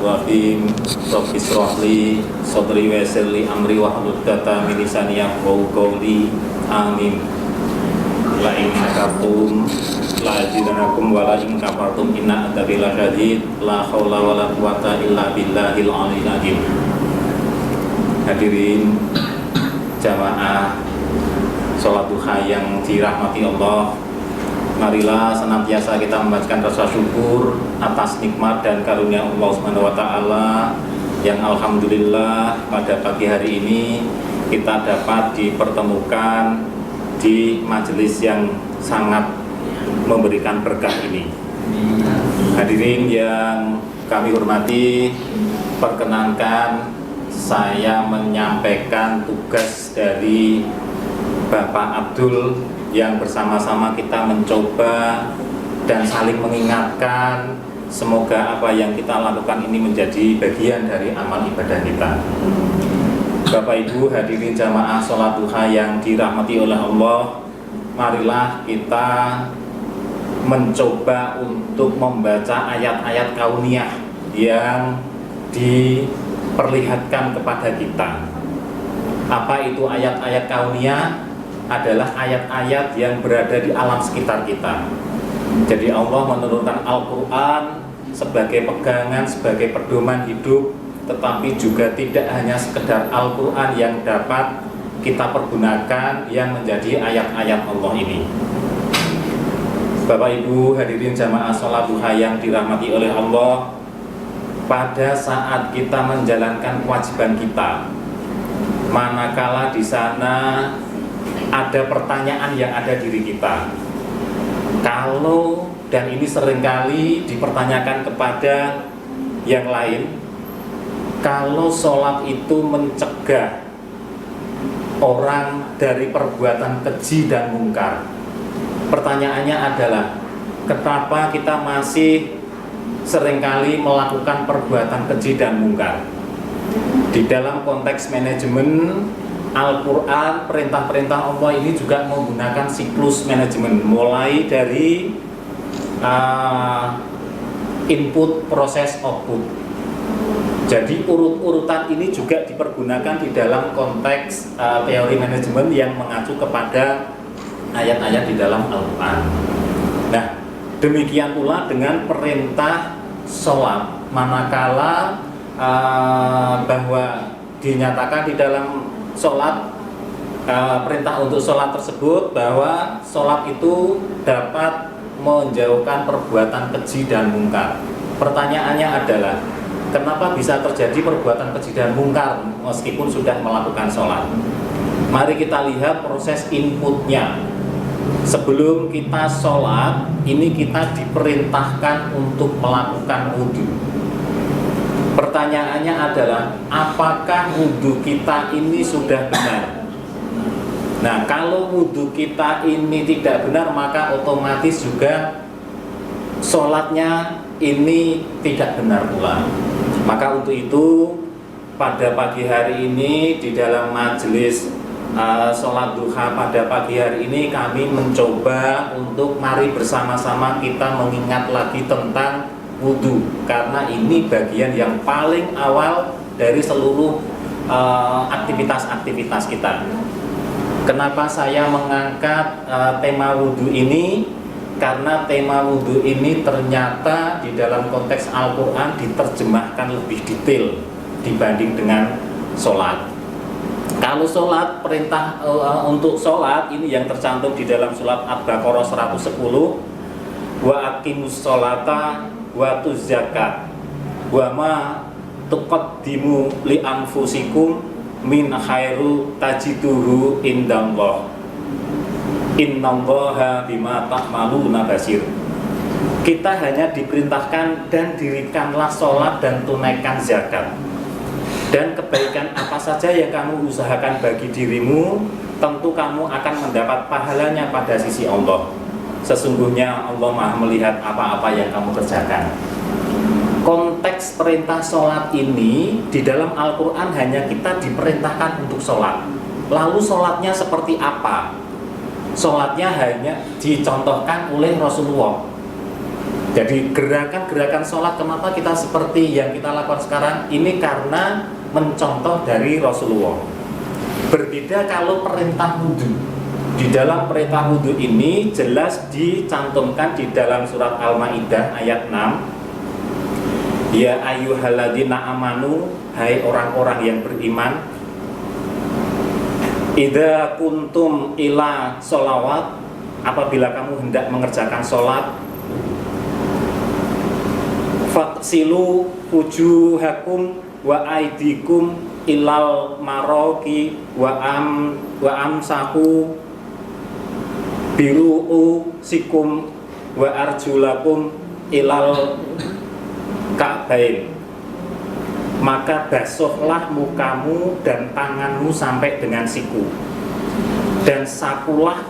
Bismillahirrahmanirrahim. Rabbi shrah li sadri wa yassir li amri wahlul 'uqdatam min lisani yafqahu qawli. Amin. La in syakartum la azidannakum wa la in kafartum inna adzabi lasyadid. La haula wa la quwata illa billahil aliyyil azim. Hadirin jamaah salat duha yang dirahmati Allah, marilah senantiasa kita membacakan rasa syukur atas nikmat dan karunia Allah Subhanahu wa taala yang alhamdulillah pada pagi hari ini kita dapat dipertemukan di majelis yang sangat memberikan berkah ini. Hadirin yang kami hormati, perkenankan saya menyampaikan tugas dari Bapak Abdul yang bersama-sama kita mencoba dan saling mengingatkan. Semoga apa yang kita lakukan ini menjadi bagian dari amal ibadah kita. Bapak Ibu hadirin jamaah sholat duha yang dirahmati oleh Allah, marilah kita mencoba untuk membaca ayat-ayat kauniyah yang diperlihatkan kepada kita. Apa itu ayat-ayat kauniyah? Adalah ayat-ayat yang berada di alam sekitar kita. Jadi Allah menurunkan Al-Quran sebagai pegangan, sebagai pedoman hidup, tetapi juga tidak hanya sekedar Al-Quran yang dapat kita pergunakan yang menjadi ayat-ayat Allah ini. Bapak Ibu hadirin jamaah sholat duha yang dirahmati oleh Allah, pada saat kita menjalankan kewajiban kita, manakala di sana ada pertanyaan yang ada diri kita, kalau, dan ini seringkali dipertanyakan kepada yang lain, kalau sholat itu mencegah orang dari perbuatan keji dan mungkar, pertanyaannya adalah kenapa kita masih seringkali melakukan perbuatan keji dan mungkar? Di dalam konteks manajemen Al-Quran, perintah-perintah Allah ini juga menggunakan siklus manajemen, mulai dari input, proses, output. Jadi urut-urutan ini juga dipergunakan di dalam konteks teori manajemen yang mengacu kepada ayat-ayat di dalam Al-Quran. Nah, demikian pula dengan perintah sholat, manakala bahwa dinyatakan di dalam sholat, perintah untuk sholat tersebut bahwa sholat itu dapat menjauhkan perbuatan keji dan mungkar. Pertanyaannya adalah, kenapa bisa terjadi perbuatan keji dan mungkar meskipun sudah melakukan sholat? Mari kita lihat proses inputnya. Sebelum kita sholat, ini kita diperintahkan untuk melakukan wudhu. Pertanyaannya adalah, apakah wudhu kita ini sudah benar? Nah, kalau wudhu kita ini tidak benar, maka otomatis juga sholatnya ini tidak benar pula. Maka untuk itu, pada pagi hari ini di dalam majelis sholat duha pada pagi hari ini, kami mencoba untuk mari bersama-sama kita mengingat lagi tentang wudhu, karena ini bagian yang paling awal dari seluruh aktivitas-aktivitas kita. Kenapa saya mengangkat tema wudhu ini? Karena tema wudhu ini ternyata di dalam konteks Al-Quran diterjemahkan lebih detail dibanding dengan sholat. Kalau sholat, perintah untuk sholat ini yang tercantum di dalam surat Al-Baqarah 110, wa aqimus sholata wa tuz zakat wa ma tuqaddimu li anfusikum min khairu tajiduhu indallah innallaha bima ta'maluna basir. Kita hanya diperintahkan dan dirikanlah sholat dan tunaikan zakat, dan kebaikan apa saja yang kamu usahakan bagi dirimu, tentu kamu akan mendapat pahalanya pada sisi Allah. Sesungguhnya Allah Maha melihat apa-apa yang kamu kerjakan. Konteks perintah sholat ini di dalam Al-Quran hanya kita diperintahkan untuk sholat. Lalu sholatnya seperti apa? Sholatnya hanya dicontohkan oleh Rasulullah. Jadi gerakan-gerakan sholat kenapa kita seperti yang kita lakukan sekarang ini karena mencontoh dari Rasulullah. Berbeda kalau perintah wudhu. Di dalam perintah wudhu ini jelas dicantumkan di dalam surat Al-Maidah ayat 6. Ya ayyuhalladzina amanu, hai orang-orang yang beriman, idza kuntum ila sholawat, apabila kamu hendak mengerjakan sholat, faksilu wujuhakum wa aidikum ilal maroki wa amsahu biru'u sikum wa arjulakum ilal ka'bain. Maka basuhlah mukamu dan tanganmu sampai dengan siku, dan sapulah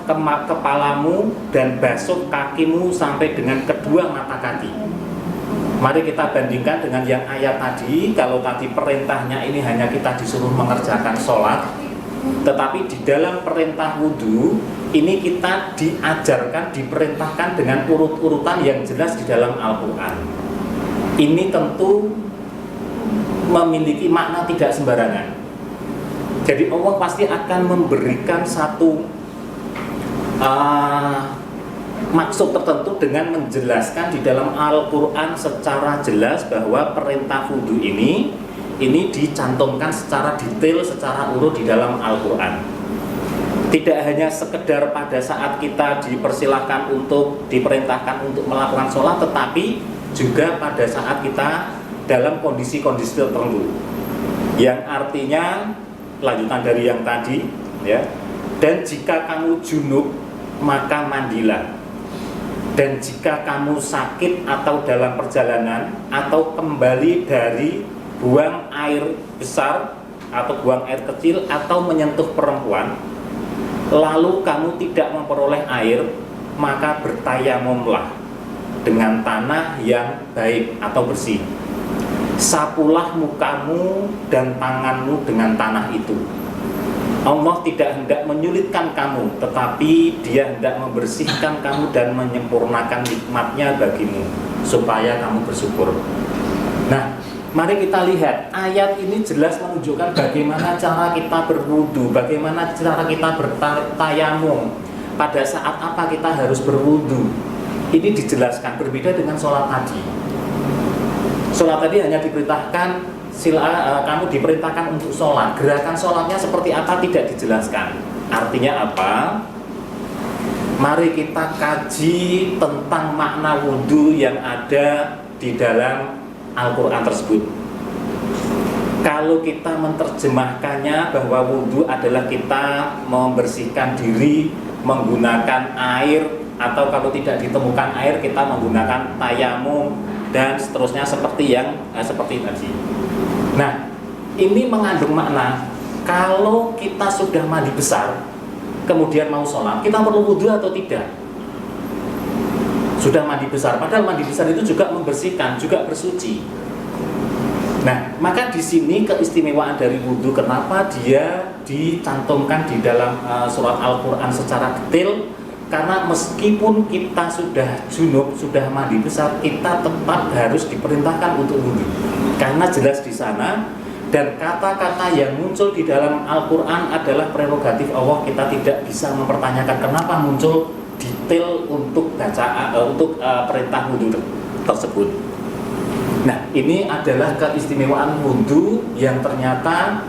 kepalamu dan basuh kakimu sampai dengan kedua mata kaki. Mari kita bandingkan dengan yang ayat tadi. Kalau tadi perintahnya ini hanya kita disuruh mengerjakan sholat, tetapi di dalam perintah wudhu ini kita diajarkan, diperintahkan dengan urut-urutan yang jelas di dalam Al-Quran. Ini tentu memiliki makna tidak sembarangan. Jadi Allah pasti akan memberikan satu maksud tertentu dengan menjelaskan di dalam Al-Quran secara jelas bahwa perintah wudhu ini dicantumkan secara detail, secara urut di dalam Al-Quran. Tidak hanya sekedar pada saat kita dipersilahkan untuk diperintahkan untuk melakukan sholat, tetapi juga pada saat kita dalam kondisi-kondisi tertentu, yang artinya lanjutan dari yang tadi ya. Dan jika kamu junub maka mandilah, dan jika kamu sakit atau dalam perjalanan atau kembali dari buang air besar atau buang air kecil atau menyentuh perempuan, lalu kamu tidak memperoleh air, maka bertayamumlah dengan tanah yang baik atau bersih. Sapulah mukamu dan tanganmu dengan tanah itu. Allah tidak hendak menyulitkan kamu, tetapi Dia hendak membersihkan kamu dan menyempurnakan nikmatnya bagimu, supaya kamu bersyukur. Nah, mari kita lihat, ayat ini jelas menunjukkan bagaimana cara kita berwudu, bagaimana cara kita bertayamum, pada saat apa kita harus berwudu. Ini dijelaskan, berbeda dengan sholat tadi. Sholat tadi hanya diperintahkan, kamu diperintahkan untuk sholat. Gerakan sholatnya seperti apa tidak dijelaskan. Artinya apa? Mari kita kaji tentang makna wudhu yang ada di dalam Al-Quran tersebut. Kalau kita menerjemahkannya bahwa wudhu adalah kita membersihkan diri menggunakan air, atau kalau tidak ditemukan air kita menggunakan tayamum dan seterusnya seperti tadi. Nah, ini mengandung makna kalau kita sudah mandi besar kemudian mau sholat, kita perlu wudhu atau tidak? Sudah mandi besar, padahal mandi besar itu juga membersihkan, juga bersuci. Nah, maka di sini keistimewaan dari wudhu, kenapa dia dicantumkan di dalam surat Al-Quran secara detail? Karena meskipun kita sudah junub, sudah mandi besar, kita tetap harus diperintahkan untuk wudhu. Karena jelas di sana, dan kata-kata yang muncul di dalam Al-Quran adalah prerogatif Allah. Kita tidak bisa mempertanyakan kenapa muncul detail untuk perintah wudhu tersebut. Nah, ini adalah keistimewaan wudhu yang ternyata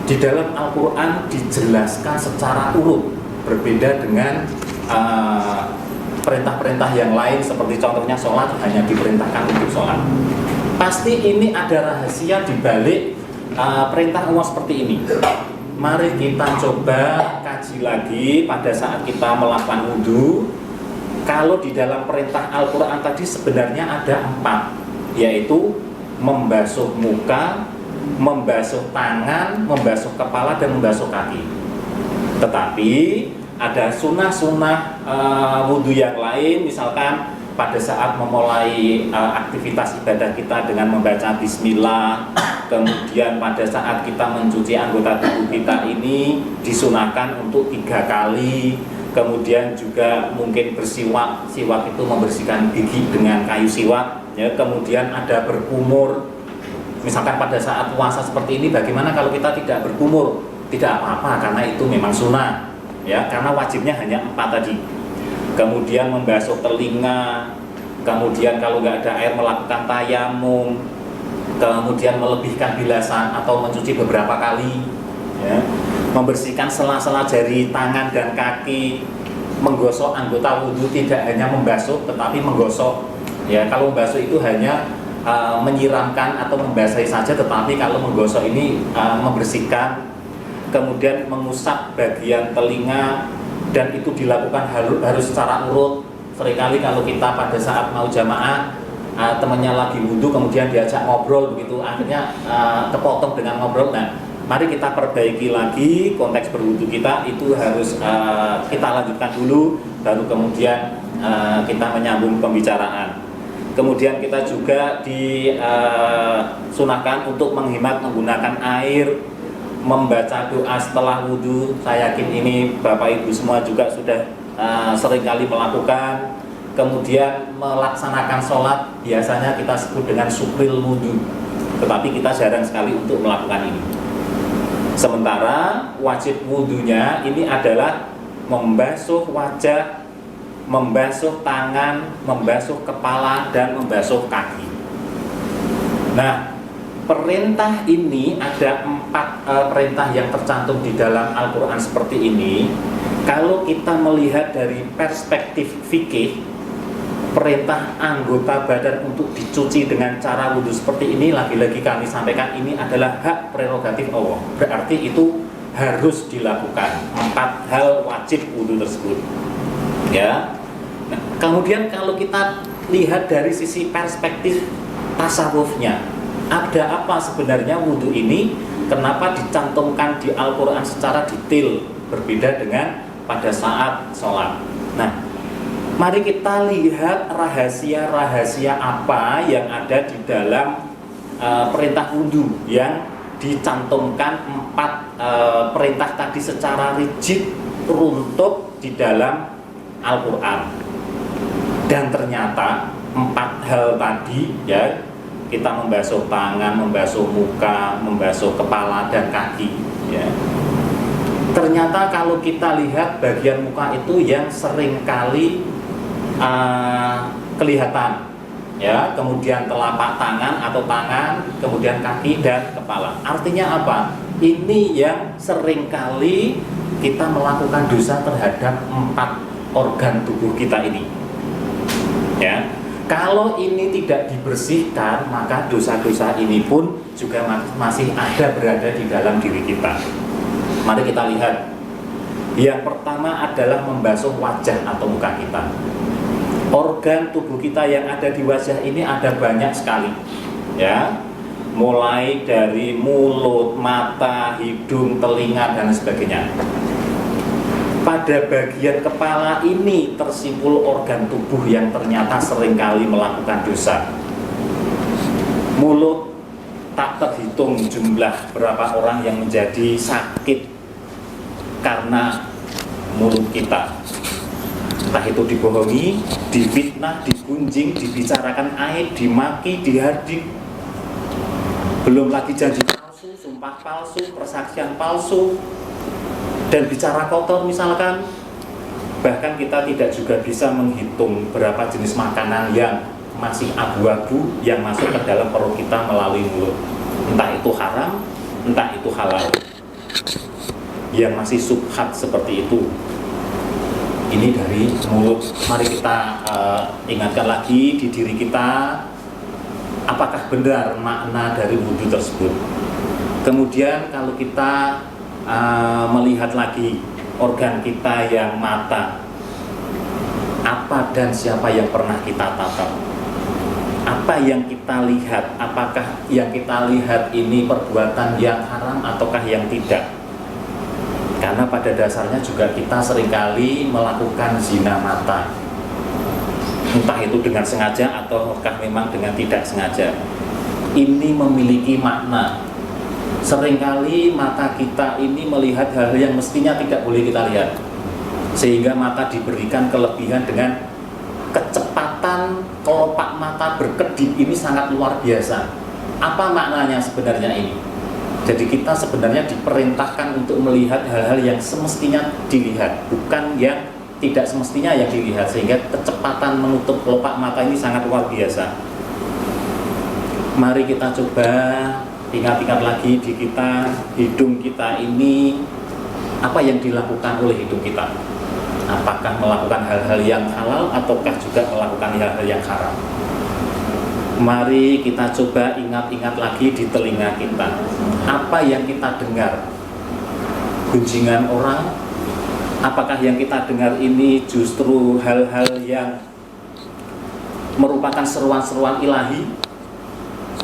di dalam Al-Quran dijelaskan secara urut, berbeda dengan perintah-perintah yang lain, seperti contohnya sholat hanya diperintahkan untuk sholat. Pasti ini ada rahasia di balik perintah Allah seperti ini. Mari kita coba kaji lagi pada saat kita melakukan wudhu. Kalau di dalam perintah Al-Quran tadi sebenarnya ada 4, yaitu membasuh muka, membasuh tangan, membasuh kepala, dan membasuh kaki. Tetapi ada sunnah-sunnah wudhu yang lain, misalkan pada saat memulai aktivitas ibadah kita dengan membaca bismillah, kemudian pada saat kita mencuci anggota tubuh kita ini disunahkan untuk 3 kali, kemudian juga mungkin bersiwak, siwak itu membersihkan gigi dengan kayu siwak, ya. Kemudian ada berkumur, misalkan pada saat puasa seperti ini, bagaimana kalau kita tidak berkumur? Tidak apa-apa, karena itu memang sunnah, ya, karena wajibnya hanya 4 tadi. Kemudian membasuh telinga, kemudian kalau nggak ada air melakukan tayamum, kemudian melebihkan bilasan atau mencuci beberapa kali, ya. Membersihkan sela-sela jari tangan dan kaki, menggosok anggota wudhu, tidak hanya membasuh tetapi menggosok, ya. Kalau membasuh itu hanya menyiramkan atau membasahi saja, tetapi kalau menggosok ini membersihkan. Kemudian mengusap bagian telinga, dan itu dilakukan harus secara urut. Seringkali kalau kita pada saat mau jamaah, temannya lagi wudhu kemudian diajak ngobrol begitu, akhirnya kepotong dengan ngobrol. Nah, mari kita perbaiki lagi konteks berwudhu kita, itu harus kita lanjutkan dulu, baru kemudian kita menyambung pembicaraan. Kemudian kita juga disunahkan untuk menghemat menggunakan air, membaca doa setelah wudhu. Saya yakin ini Bapak Ibu semua juga sudah seringkali melakukan. Kemudian melaksanakan sholat, biasanya kita sebut dengan sukril wudhu, tetapi kita jarang sekali untuk melakukan ini. Sementara wajib wudhunya ini adalah membasuh wajah, membasuh tangan, membasuh kepala, dan membasuh kaki. Nah, perintah ini ada 4 perintah yang tercantum di dalam Al-Quran seperti ini. Kalau kita melihat dari perspektif fikih, perintah anggota badan untuk dicuci dengan cara wudhu seperti ini, lagi-lagi kami sampaikan, ini adalah hak prerogatif Allah. Berarti itu harus dilakukan 4 hal wajib wudhu tersebut, ya. Nah, kemudian kalau kita lihat dari sisi perspektif tasawufnya, ada apa sebenarnya wudhu ini? Kenapa dicantumkan di Al-Quran secara detail, berbeda dengan pada saat sholat? Nah, mari kita lihat rahasia-rahasia apa yang ada di dalam perintah wudhu yang dicantumkan 4 perintah tadi secara rigid, runtut di dalam Al-Quran. Dan ternyata 4 hal tadi, ya, kita membasuh tangan, membasuh muka, membasuh kepala dan kaki, ya. Ternyata kalau kita lihat bagian muka itu yang seringkali kelihatan, ya. Kemudian telapak tangan atau tangan, kemudian kaki dan kepala. Artinya apa? Ini yang seringkali kita melakukan dosa terhadap 4 organ tubuh kita ini, ya. Kalau ini tidak dibersihkan, maka dosa-dosa ini pun juga masih ada berada di dalam diri kita. Mari kita lihat. Yang pertama adalah membasuh wajah atau muka kita. Organ tubuh kita yang ada di wajah ini ada banyak sekali, ya. Mulai dari mulut, mata, hidung, telinga, dan sebagainya. Pada bagian kepala ini tersimpul organ tubuh yang ternyata seringkali melakukan dosa. Mulut, tak terhitung jumlah berapa orang yang menjadi sakit karena mulut kita. Entah itu dibohongi, difitnah, digunjing, dibicarakan aib, dimaki, dihardik. Belum lagi janji palsu, sumpah palsu, persaksian palsu, dan bicara kotor misalkan. Bahkan kita tidak juga bisa menghitung berapa jenis makanan yang masih abu-abu yang masuk ke dalam perut kita melalui mulut. Entah itu haram, entah itu halal, yang masih subhat seperti itu. Ini dari mulut. Mari kita ingatkan lagi di diri kita, apakah benar makna dari wudhu tersebut. Kemudian kalau kita melihat lagi organ kita yang mata, apa dan siapa yang pernah kita tatap? Apa yang kita lihat? Apakah yang kita lihat ini perbuatan yang haram ataukah yang tidak? Karena pada dasarnya juga kita seringkali melakukan zina mata, entah itu dengan sengaja ataukah memang dengan tidak sengaja. Ini memiliki makna. Seringkali mata kita ini melihat hal yang mestinya tidak boleh kita lihat. sehingga mata diberikan kelebihan dengan kecepatan kelopak mata berkedip ini sangat luar biasa. Apa maknanya sebenarnya ini? Jadi kita sebenarnya diperintahkan untuk melihat hal-hal yang semestinya dilihat, bukan yang tidak semestinya yang dilihat, sehingga kecepatan menutup kelopak mata ini sangat luar biasa. Mari kita coba ingat-ingat lagi di kita, hidung kita ini, apa yang dilakukan oleh hidung kita? Apakah melakukan hal-hal yang halal ataukah juga melakukan hal-hal yang haram? Mari kita coba ingat-ingat lagi di telinga kita. Apa yang kita dengar? Gunjingan orang? Apakah yang kita dengar ini justru hal-hal yang merupakan seruan-seruan ilahi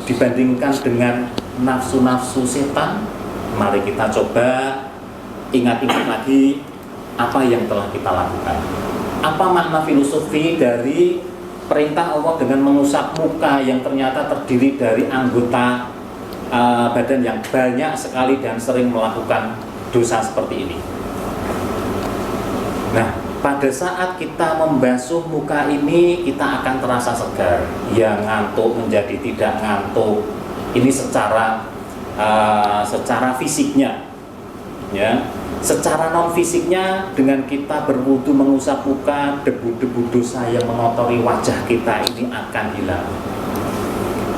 dibandingkan dengan nafsu-nafsu setan? Mari kita coba ingat-ingat lagi apa yang telah kita lakukan. Apa makna filosofi dari perintah Allah dengan mengusap muka yang ternyata terdiri dari anggota badan yang banyak sekali dan sering melakukan dosa seperti ini. Nah, pada saat kita membasuh muka ini, kita akan terasa segar. Yang ngantuk menjadi tidak ngantuk. Ini secara fisiknya, ya. Secara non fisiknya, dengan kita berwudu mengusap muka, debu-debu dosa yang mengotori wajah kita ini akan hilang.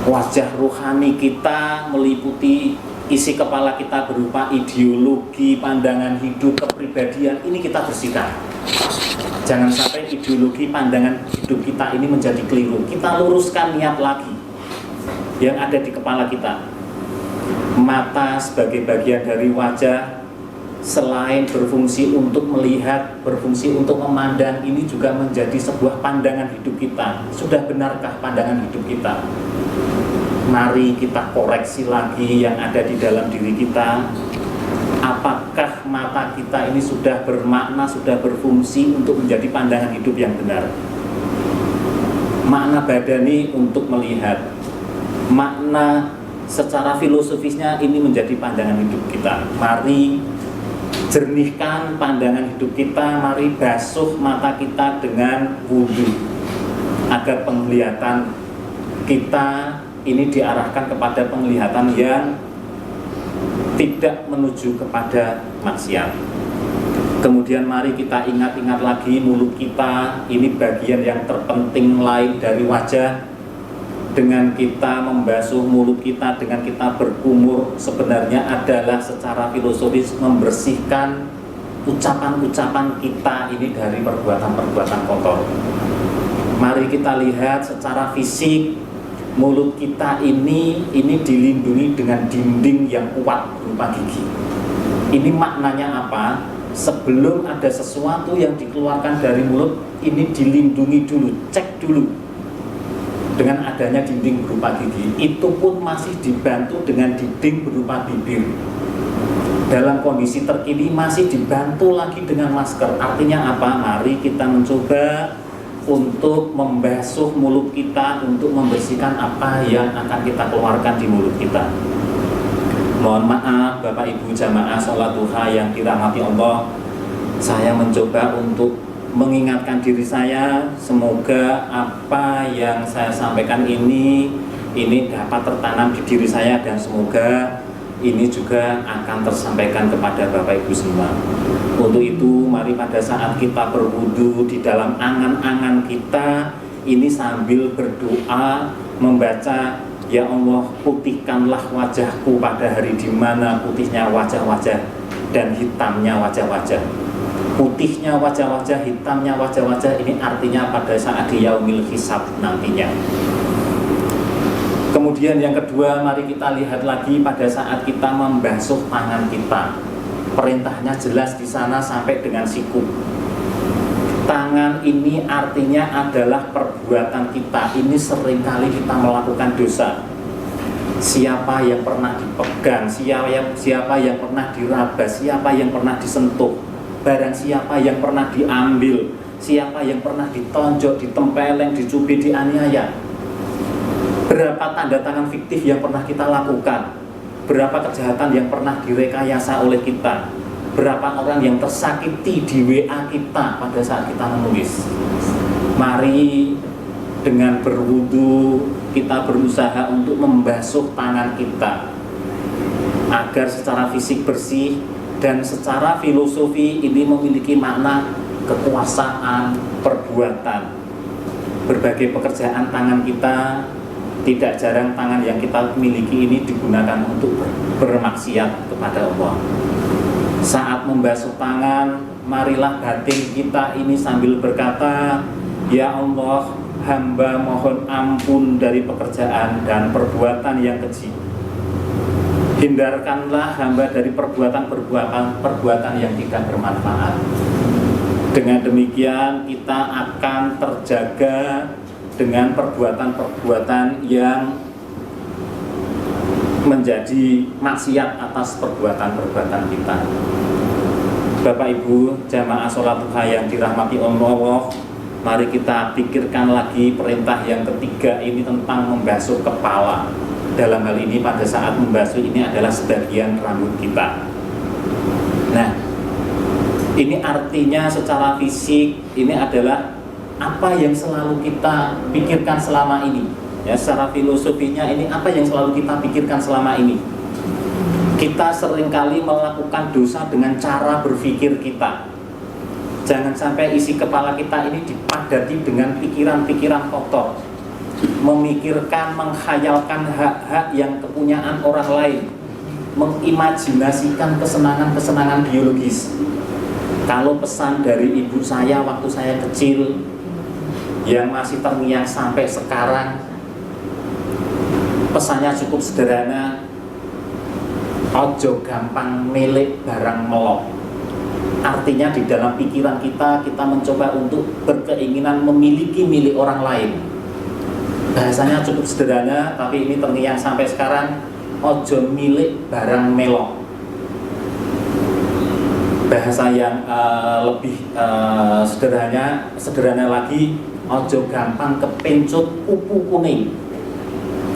Wajah rohani kita meliputi isi kepala kita berupa ideologi, pandangan hidup, kepribadian, ini kita bersihkan. Jangan sampai ideologi, pandangan hidup kita ini menjadi keliru. Kita luruskan niat lagi yang ada di kepala kita. Mata sebagai bagian dari wajah, selain berfungsi untuk melihat, berfungsi untuk memandang, ini juga menjadi sebuah pandangan hidup kita. Sudah benarkah pandangan hidup kita? Mari kita koreksi lagi yang ada di dalam diri kita. Apakah mata kita ini sudah bermakna, sudah berfungsi untuk menjadi pandangan hidup yang benar? Makna badani untuk melihat, makna secara filosofisnya ini menjadi pandangan hidup kita. Mari jernihkan pandangan hidup kita, mari basuh mata kita dengan wudu agar penglihatan kita ini diarahkan kepada penglihatan yang tidak menuju kepada maksiat. Kemudian mari kita ingat-ingat lagi mulut kita, ini bagian yang terpenting lain dari wajah. Dengan kita membasuh mulut kita, dengan kita berkumur, sebenarnya adalah secara filosofis membersihkan ucapan-ucapan kita ini dari perbuatan-perbuatan kotor. Mari kita lihat secara fisik, mulut kita ini dilindungi dengan dinding yang kuat berupa gigi. Ini maknanya apa? Sebelum ada sesuatu yang dikeluarkan dari mulut, ini dilindungi dulu, cek dulu. Dengan adanya dinding berupa gigi, itu pun masih dibantu dengan dinding berupa bibir. Dalam kondisi terkini masih dibantu lagi dengan masker. Artinya apa? Mari kita mencoba untuk membasuh mulut kita, untuk membersihkan apa yang akan kita keluarkan di mulut kita. Mohon maaf Bapak Ibu jamaah sholat duha yang dirahmati Allah, saya mencoba untuk mengingatkan diri saya, semoga apa yang saya sampaikan ini dapat tertanam di diri saya, dan semoga ini juga akan tersampaikan kepada Bapak Ibu semua. Untuk itu mari pada saat kita berwudu, di dalam angan-angan kita ini sambil berdoa membaca, ya Allah putihkanlah wajahku pada hari di mana putihnya wajah-wajah dan hitamnya wajah-wajah. Putihnya wajah-wajah, hitamnya wajah-wajah, ini artinya pada saat di yaumil hisab nantinya. Kemudian yang kedua, mari kita lihat lagi pada saat kita membasuh tangan kita. Perintahnya jelas di sana sampai dengan siku. Tangan ini artinya adalah perbuatan kita. Ini seringkali kita melakukan dosa. Siapa yang pernah dipegang, siapa yang pernah diraba, siapa yang pernah disentuh, barang siapa yang pernah diambil, siapa yang pernah ditonjok, ditempeleng, dicubit, dianiaya. Berapa tanda tangan fiktif yang pernah kita lakukan, berapa kejahatan yang pernah direkayasa oleh kita, Berapa orang yang tersakiti di WA kita pada saat kita menulis. Mari dengan berwudu kita berusaha untuk membasuh tangan kita agar secara fisik bersih, dan secara filosofi ini memiliki makna kekuasaan perbuatan. Berbagai pekerjaan tangan kita, tidak jarang tangan yang kita miliki ini digunakan untuk bermaksiat kepada Allah. Saat membasuh tangan, marilah batin kita ini sambil berkata, ya Allah, hamba mohon ampun dari pekerjaan dan perbuatan yang keji. Hindarkanlah hamba dari perbuatan yang tidak bermanfaat. Dengan demikian kita akan terjaga dengan perbuatan-perbuatan yang menjadi maksiat atas perbuatan-perbuatan kita. Bapak Ibu jamaah sholat duha yang dirahmati Allah, mari kita pikirkan lagi perintah yang ketiga ini tentang membasuh kepala. Dalam hal ini pada saat membasuh ini adalah sebagian rambut kita. Nah, ini artinya secara fisik ini adalah apa yang selalu kita pikirkan selama ini. Ya, secara filosofinya ini apa yang selalu kita pikirkan selama ini. Kita seringkali melakukan dosa dengan cara berpikir kita. Jangan sampai isi kepala kita ini dipadati dengan pikiran-pikiran kotor, memikirkan, menghayalkan hak-hak yang kepunyaan orang lain, mengimajinasikan kesenangan-kesenangan biologis. Kalau pesan dari ibu saya waktu saya kecil yang masih terngiang sampai sekarang, pesannya cukup sederhana, ojo gampang milik barang melok. Artinya di dalam pikiran kita mencoba untuk berkeinginan memiliki milik orang lain. Bahasanya cukup sederhana, tapi ini terngiang sampai sekarang, ojo milik barang melok. Bahasa yang lebih sederhana lagi, ojo gampang kepencut pupu kuning.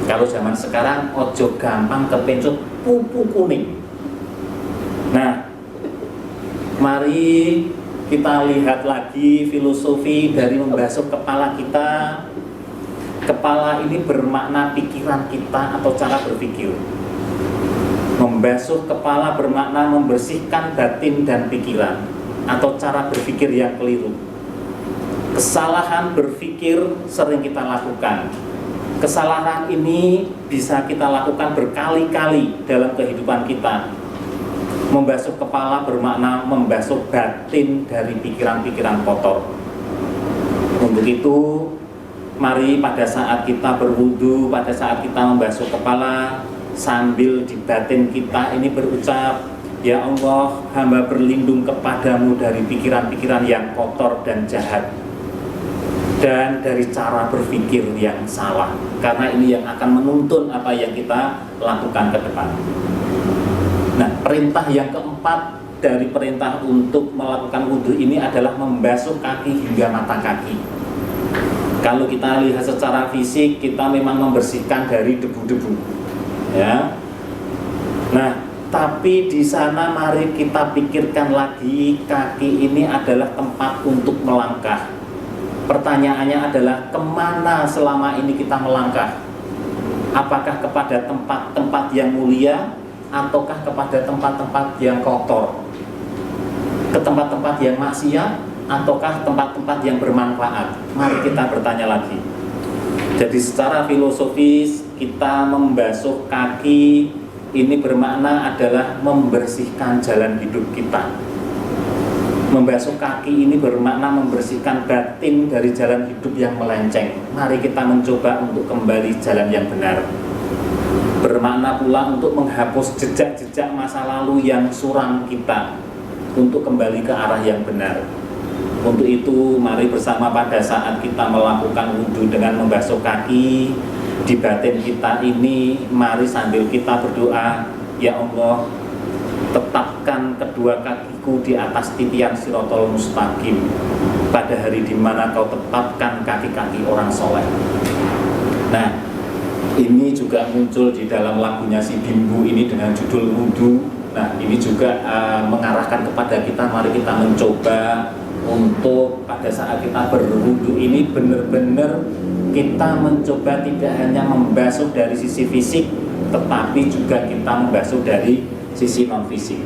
Kalau zaman sekarang, ojo gampang kepencut pupu kuning. Nah, mari kita lihat lagi filosofi dari membasuh kepala kita. Kepala ini bermakna pikiran kita atau cara berpikir. Membasuh kepala bermakna membersihkan batin dan pikiran atau cara berpikir yang keliru. Kesalahan berpikir sering kita lakukan. Kesalahan ini bisa kita lakukan berkali-kali dalam kehidupan kita. Membasuh kepala bermakna membasuh batin dari pikiran-pikiran kotor. Untuk itu, mari pada saat kita berwudu, pada saat kita membasuh kepala, sambil di batin kita ini berucap, ya Allah, hamba berlindung kepadamu dari pikiran-pikiran yang kotor dan jahat, dan dari cara berpikir yang salah, karena ini yang akan menuntun apa yang kita lakukan ke depan. Nah, perintah yang keempat dari perintah untuk melakukan wudu ini adalah membasuh kaki hingga mata kaki. Kalau kita lihat secara fisik, kita memang membersihkan dari debu-debu, ya. Nah, tapi di sana mari kita pikirkan lagi, kaki ini adalah tempat untuk melangkah. Pertanyaannya adalah kemana selama ini kita melangkah? Apakah kepada tempat-tempat yang mulia, ataukah kepada tempat-tempat yang kotor? Ke tempat-tempat yang maksiat, ataukah tempat-tempat yang bermanfaat? Mari kita bertanya lagi. Jadi secara filosofis kita membasuh kaki ini bermakna adalah membersihkan jalan hidup kita. Membasuh kaki ini bermakna membersihkan batin dari jalan hidup yang melenceng. Mari kita mencoba untuk kembali jalan yang benar. Bermakna pula untuk menghapus jejak-jejak masa lalu yang suram kita, untuk kembali ke arah yang benar. Untuk itu, mari bersama pada saat kita melakukan wudhu dengan membasuh kaki, di batin kita ini, mari sambil kita berdoa, ya Allah, tetapkan kedua kakiku di atas titian Shirathul Mustaqim pada hari di mana kau tetapkan kaki-kaki orang soleh. Nah, ini juga muncul di dalam lagunya si Bimbu ini dengan judul Wudhu. Nah, ini juga mengarahkan kepada kita, mari kita mencoba untuk pada saat kita berwudu ini benar-benar kita mencoba tidak hanya membasuh dari sisi fisik, tetapi juga kita membasuh dari sisi non fisik.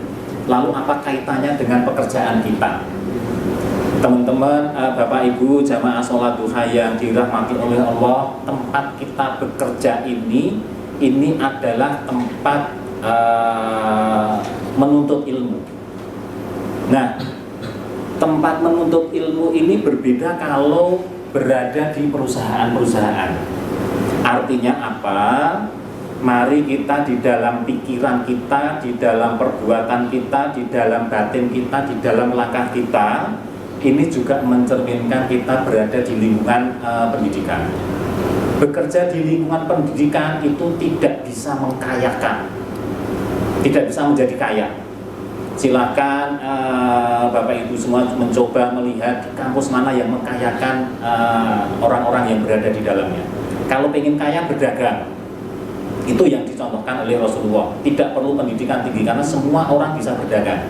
Lalu apa kaitannya dengan pekerjaan kita? Teman-teman, Bapak Ibu jamaah sholat duha yang dirahmati oleh Allah, tempat kita bekerja ini adalah tempat menuntut ilmu. Nah, tempat menuntut ilmu ini berbeda kalau berada di perusahaan-perusahaan. Artinya apa? Mari kita di dalam pikiran kita, di dalam perbuatan kita, di dalam batin kita, di dalam langkah kita, ini juga mencerminkan kita berada di lingkungan pendidikan. Bekerja di lingkungan pendidikan itu tidak bisa mengkayakan, tidak bisa menjadi kaya. Silakan Bapak Ibu semua mencoba melihat di kampus mana yang mengkayakan orang-orang yang berada di dalamnya. Kalau pengen kaya, berdagang. Itu yang dicontohkan oleh Rasulullah. Tidak perlu pendidikan tinggi karena semua orang bisa berdagang.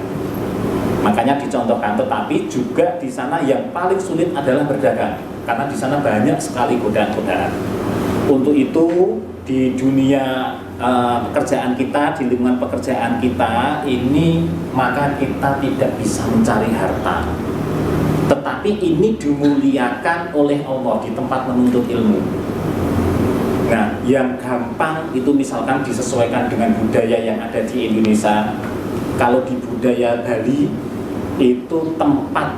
Makanya dicontohkan, tetapi juga di sana yang paling sulit adalah berdagang karena di sana banyak sekali godaan-godaan. Untuk itu di dunia pekerjaan kita, di lingkungan pekerjaan kita ini, maka kita tidak bisa mencari harta, tetapi ini dimuliakan oleh Allah di tempat menuntut ilmu. Nah, yang gampang itu misalkan disesuaikan dengan budaya yang ada di Indonesia. Kalau di budaya Bali itu tempat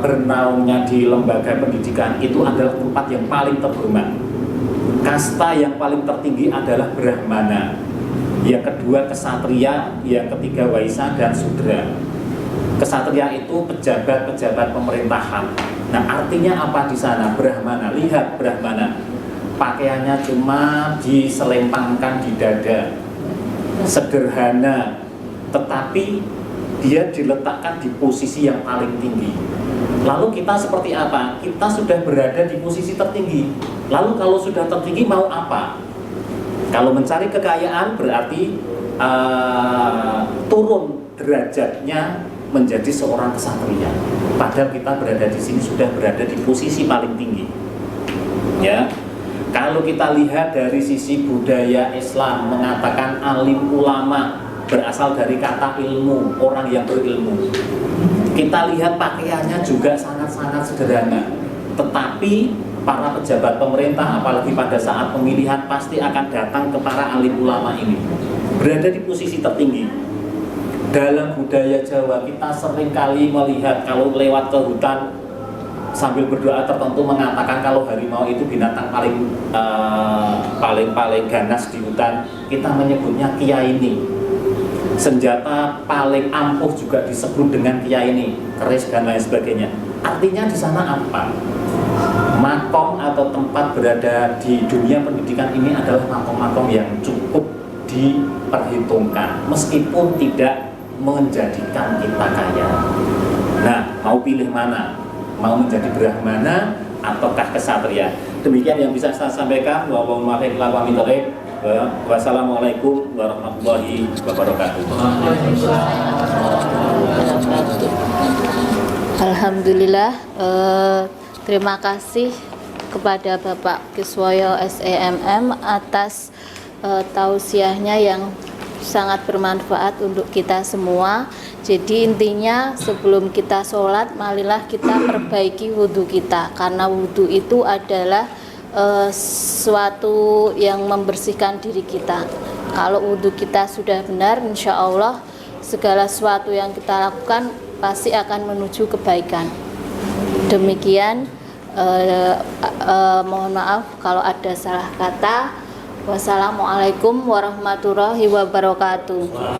bernaungnya di lembaga pendidikan itu adalah tempat yang paling terhormat. Kasta yang paling tertinggi adalah Brahmana, yang kedua kesatria, yang ketiga Waisya dan Sudra. Kesatria itu pejabat-pejabat pemerintahan. Nah, artinya apa di sana? Brahmana, lihat Brahmana, pakaiannya cuma diselempangkan di dada, sederhana, tetapi dia diletakkan di posisi yang paling tinggi. Lalu kita seperti apa? Kita sudah berada di posisi tertinggi. Lalu kalau sudah tertinggi mau apa? Kalau mencari kekayaan berarti turun derajatnya menjadi seorang kesatria. Padahal kita berada di sini sudah berada di posisi paling tinggi. Ya. Kalau kita lihat dari sisi budaya Islam mengatakan alim ulama berasal dari kata ilmu, orang yang berilmu. Kita lihat pakaiannya juga sangat-sangat sederhana. Tetapi para pejabat pemerintah apalagi pada saat pemilihan pasti akan datang ke para alim ulama ini. Berada di posisi tertinggi. Dalam budaya Jawa kita seringkali melihat kalau lewat ke hutan sambil berdoa tertentu mengatakan kalau harimau itu binatang paling ganas di hutan, kita menyebutnya kiai ini. Senjata paling ampuh juga disebut dengan kiai ini, keris dan lain sebagainya. Artinya di sana apa? Makom atau tempat berada di dunia pendidikan ini adalah makom-makom yang cukup diperhitungkan, meskipun tidak menjadikan kita kaya. Nah, mau pilih mana? Mau menjadi Brahmana ataukah kesatria? Demikian yang bisa saya sampaikan. Wassalamualaikum warahmatullahi wabarakatuh. Alhamdulillah, terima kasih kepada Bapak Kiswoyo SEMM atas tausiahnya yang sangat bermanfaat untuk kita semua. Jadi intinya sebelum kita sholat, marilah kita perbaiki wudhu kita, karena wudhu itu adalah sesuatu yang membersihkan diri kita. Kalau wudhu kita sudah benar, insya Allah segala sesuatu yang kita lakukan pasti akan menuju kebaikan. Demikian, mohon maaf kalau ada salah kata. Wassalamualaikum warahmatullahi wabarakatuh.